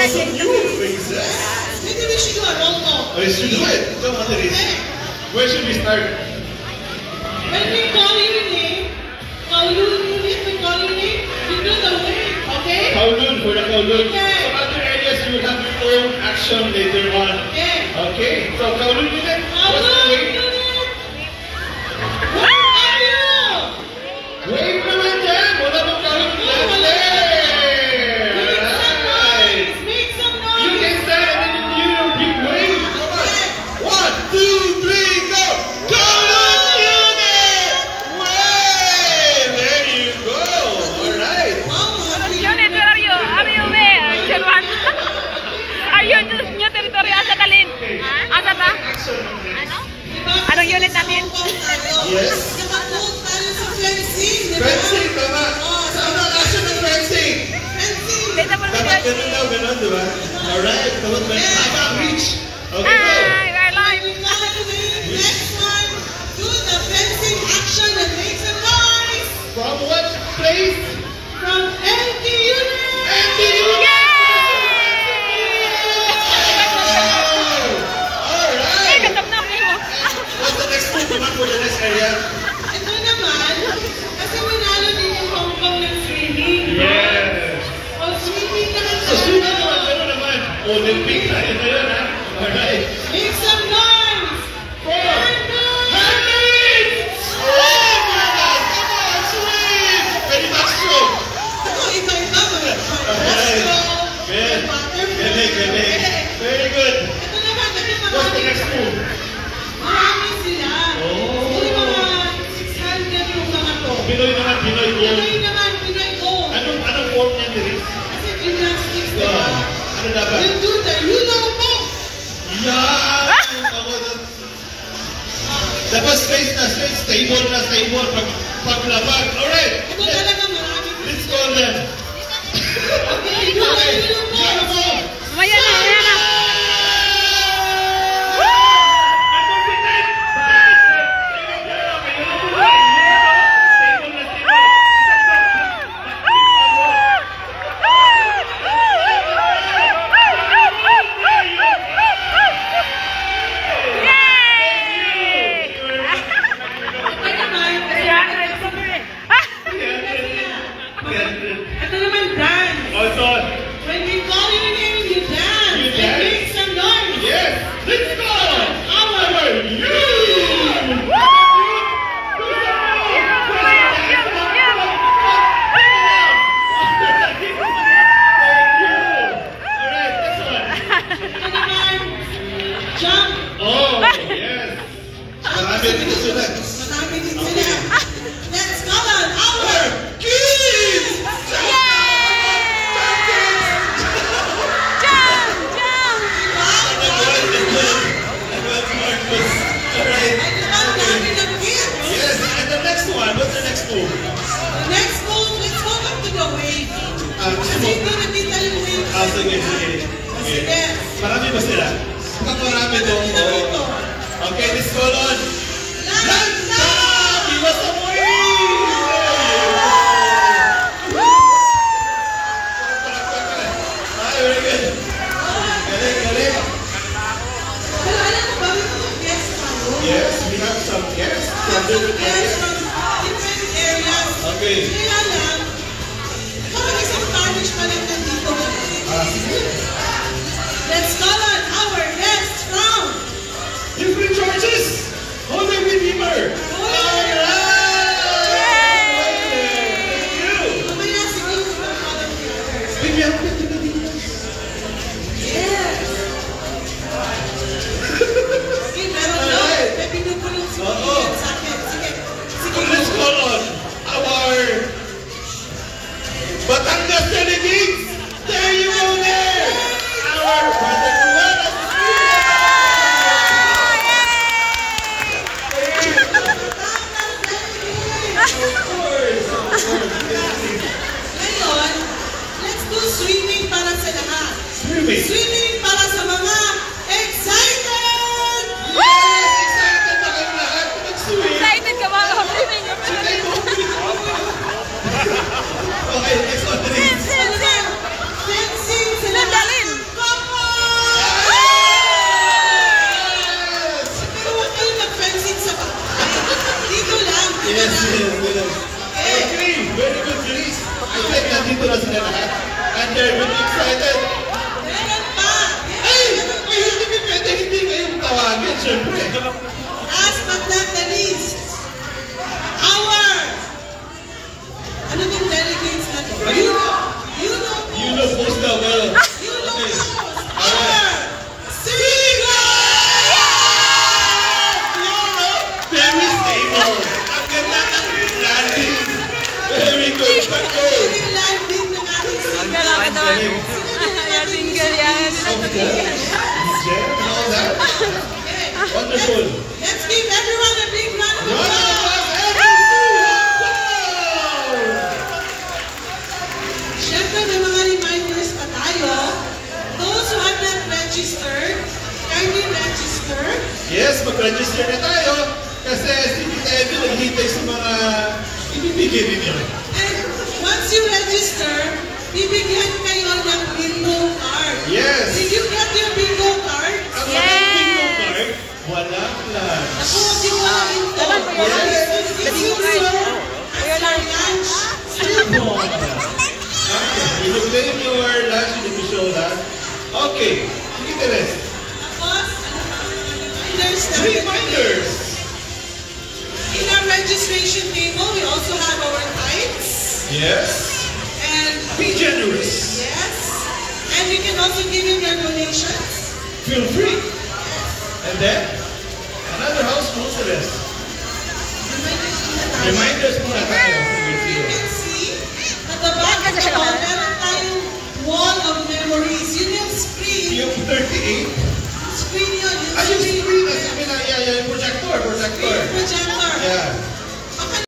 because of you, Princess. Maybe we should do a roll call. We should do it. Come on, Therese. Where should we start? When we call your name, we call your name, you do the wave, okay? Kowloon for the Kowloon. Okay. So other areas you will have your own action later on. Okay. Okay. So Kowloon unit. What's the wave? Wave naman dyan! Wala bang Kowloon unit? Make some noise! You can stand and then you do big wave. Come on. 1, 2, 3, go! Kowloon unit! Wave! There you go. All right. Unit, where are you? Are you there? Sherwan? Are you new territory? Asa talin? Asa ta? Ano? Anong unit natin? Yes. Fencing, tama. Saan ang action ng fencing? Dapat ganun daw, ganun, di ba? Alright, tawag ba? Tama, reach. Okay, go. Hi, we're live. Next one, do the fencing action that makes a noise. From what place? From NT Unit. NT Unit. Alright. What's the next move naman for the next area? Ito naman, kasi manalo din yung Hong Kong ng swimming. Yes. O, swimming naman So, swimming naman, gano'n naman. Olympic na, ito yun, ha? Alright. Make some noise. Handmaids! Oh my God! Come on, swim! Very much so. Ito, iba-iba mo. Alright. Good. Galing. Very good. Ito naman, What's the next move? marami sila. Oh. Ito yung mga 600 yung mga to. Pinoy naman, Pinoy gold. Pinoy naman, Pinoy gold. Anong form niya, Therese? Kasi gymnastics, di ba? Ano dapat? You do the judo pose. Yan! Dapat straight na, stable paglabag. Alright! Ito talaga marami. Let's call them. Okay, do the judo pose. Beautiful! Maya na. Ito naman dance. When we call your name, you dance. You And dance. make some noise. Yes! Let's go! Our you! Ito naman, jump. Oh, yes! Marami dito sila. Marami din sila. Let's call on our Kids! dami ng kids. Yes, and the next one, what's the next move? The next move, let's go back to the wave. Kasi hindi nakita yung wave. Sige. Sige. Marami ba sila? Mukhang marami doon. Dito. Okay, let's go on. Lanta! Iwas sa mo very good. Galing. Pero alam mo ba, may mga guests tayo? Yes, we have some guests from different Guests areas. from different areas. Okay. Kaya lang, parang isang parish pa lang nandito. Let's call on our guests from Different churches. Holy Redeemer. Alright. Thank you. mamaya siguro from other theaters. Baby, ano ba ito na dito? Yes! Sige, meron daw. Alright. May pinupulong si Oo. Ian sa akin. Sige. Let's call on our Batangas Renegades. There you go there. Our brother Juan. Ngayon, let's do swimming para sa lahat. Swimming. Swimming para sa mga excited! Yes! Excited na kayo lahat mag-swim. Excited ka ba? Swimming. Okay, next one. Fencing sa lahat. Nandalin. Derwin excited. Meron pa. Ay! Kayo hindi pwede hindi kayong tawagin, syempre. Last but not the least, our, ano yung delegates natin? You know Postal well. Our singer! Very stable. Ang ganda ng landing. Very good. Control. Yung landing ng ating singer. Ayan, single yan. Jen, all that. Wonderful. Let's give everyone a big round of Round of applause. applause, Siyempre, may mga reminders pa tayo. Those who have not registered, kindly register. Yes, mag-register na tayo. Kasi si Tita Evi naghihintay sa mga ibibigay ninyo. And once you register, bibigyan kayo ng bingo card. Yes. Did you get your bingo card? Ang walang bingo card, walang lunch. Ako, di ko alam ito. Dapat po yun. If you serve as your lunch, Okay, you will claim your lunch, you need to show that. Okay, sige the rest. tapos, reminders na Reminders. in our registration table, we also have our tithes. Yes. And Be generous. yes. And you can also give in your donations. Feel free. And then, another house rules the rest. Reminders muna tayo. Reminders muna tayo. You can see at the back of the wall, meron tayong wall of memories. Yun yung screen. Yung 38. Screen yun. Ay, yung screen. Yung projector. Screen projector.